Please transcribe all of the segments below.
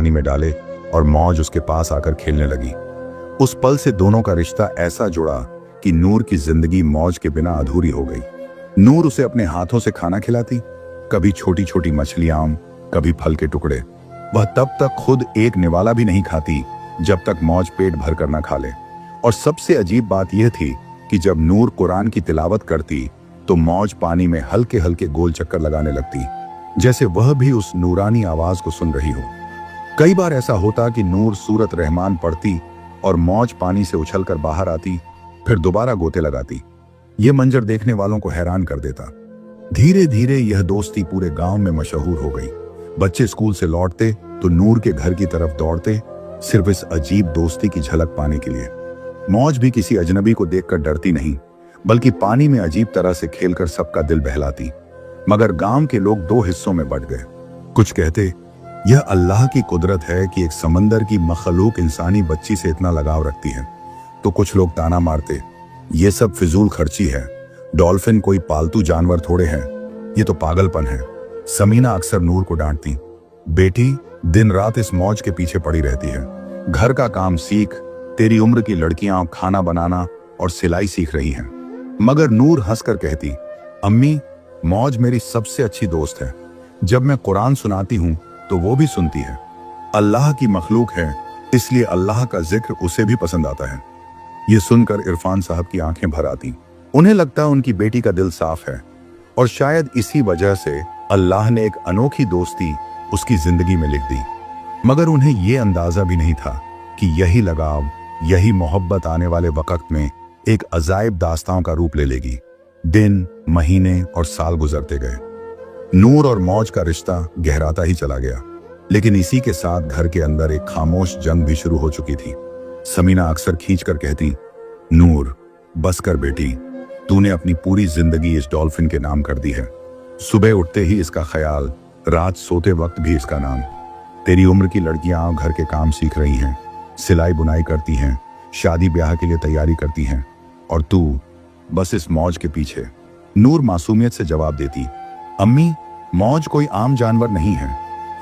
पानी में डाले और मौज उसके पास आकर खेलने लगी। उस पल से दोनों का रिश्ता ऐसा जुड़ा कि नूर की जिंदगी मौज के बिना अधूरी हो गई। नूर उसे अपने हाथों से खाना खिलाती, कभी छोटी छोटी मछलियां, कभी फल के टुकड़े। वह तब तक खुद एक निवाला भी नहीं खाती जब तक मौज पेट भर कर न खा ले। और सबसे अजीब बात यह थी कि जब नूर कुरान की तिलावत करती तो मौज पानी में हल्के हल्के गोल चक्कर लगाने लगती, जैसे वह भी उस नूरानी आवाज को सुन रही हो। कई बार ऐसा होता कि नूर सूरत रहमान पढ़ती और मौज पानी से उछलकर बाहर आती, फिर दोबारा गोते लगाती। यह मंजर देखने वालों को हैरान कर देता। धीरे धीरे यह दोस्ती पूरे गांव में मशहूर हो गई। बच्चे स्कूल से लौटते तो नूर के घर की तरफ दौड़ते, सिर्फ इस अजीब दोस्ती की झलक पाने के लिए। मौज भी किसी अजनबी को देखकर डरती नहीं, बल्कि पानी में अजीब तरह से खेलकर सबका दिल बहलाती। मगर गांव के लोग दो हिस्सों में बंट गए। कुछ कहते यह अल्लाह की कुदरत है कि एक समंदर की मखलूक इंसानी बच्ची से इतना लगाव रखती है, तो कुछ लोग ताना मारते ये सब फिजूल खर्ची है, डॉल्फिन कोई पालतू जानवर थोड़े हैं, ये तो पागलपन है। समीना अक्सर नूर को डांटती, बेटी दिन रात इस मौज के पीछे पड़ी रहती है, घर का काम सीख, तेरी उम्र की लड़कियां खाना बनाना और सिलाई सीख रही हैं। मगर नूर हंसकर कहती, अम्मी मौज मेरी सबसे अच्छी दोस्त है, जब मैं कुरान सुनाती हूं तो वो भी सुनती है। अल्लाह की मखलूक है, इसलिए अल्लाह का जिक्र उसे भी पसंद आता है। ये सुनकर इरफान साहब की आंखें भर आती। उन्हें लगता उनकी बेटी का दिल साफ है और शायद इसी वजह से अल्लाह ने एक अनोखी दोस्ती उसकी जिंदगी में लिख दी। मगर उन्हें यह अंदाजा भी नहीं था कि यही लगाव, यही मोहब्बत आने वाले वक्त में एक अजाइब दास्तां का रूप ले लेगी। दिन, महीने और साल गुजरते गए। नूर और मौज का रिश्ता गहराता ही चला गया, लेकिन इसी के साथ घर के अंदर एक खामोश जंग भी शुरू हो चुकी थी। समीना अक्सर खींचकर कहती, नूर बस कर बेटी, तूने अपनी पूरी जिंदगी इस डॉल्फिन के नाम कर दी है। सुबह उठते ही इसका ख्याल, रात सोते वक्त भी इसका नाम। तेरी उम्र की लड़कियां घर के काम सीख रही हैं, सिलाई बुनाई करती हैं, शादी ब्याह के लिए तैयारी करती हैं, और तू बस इस मौज के पीछे। नूर मासूमियत से जवाब देती, अम्मी मौज कोई आम जानवर नहीं है,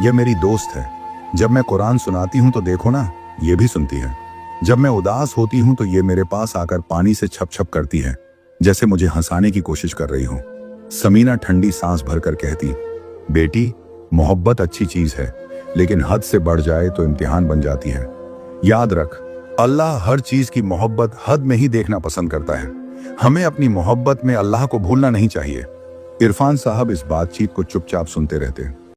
यह मेरी दोस्त है। जब मैं कुरान सुनाती हूं तो देखो ना, ये भी सुनती है। जब मैं उदास होती हूं तो ये मेरे पास आकर पानी से छप छप करती है, जैसे मुझे हंसाने की कोशिश कर रही हो। समीना ठंडी सांस भरकर कहती, बेटी मोहब्बत अच्छी चीज है, लेकिन हद से बढ़ जाए तो इम्तिहान बन जाती है। याद रख, अल्लाह हर चीज की मोहब्बत हद में ही देखना पसंद करता है। हमें अपनी मोहब्बत में अल्लाह को भूलना नहीं चाहिए। इरफान साहब इस बातचीत को चुपचाप सुनते रहते।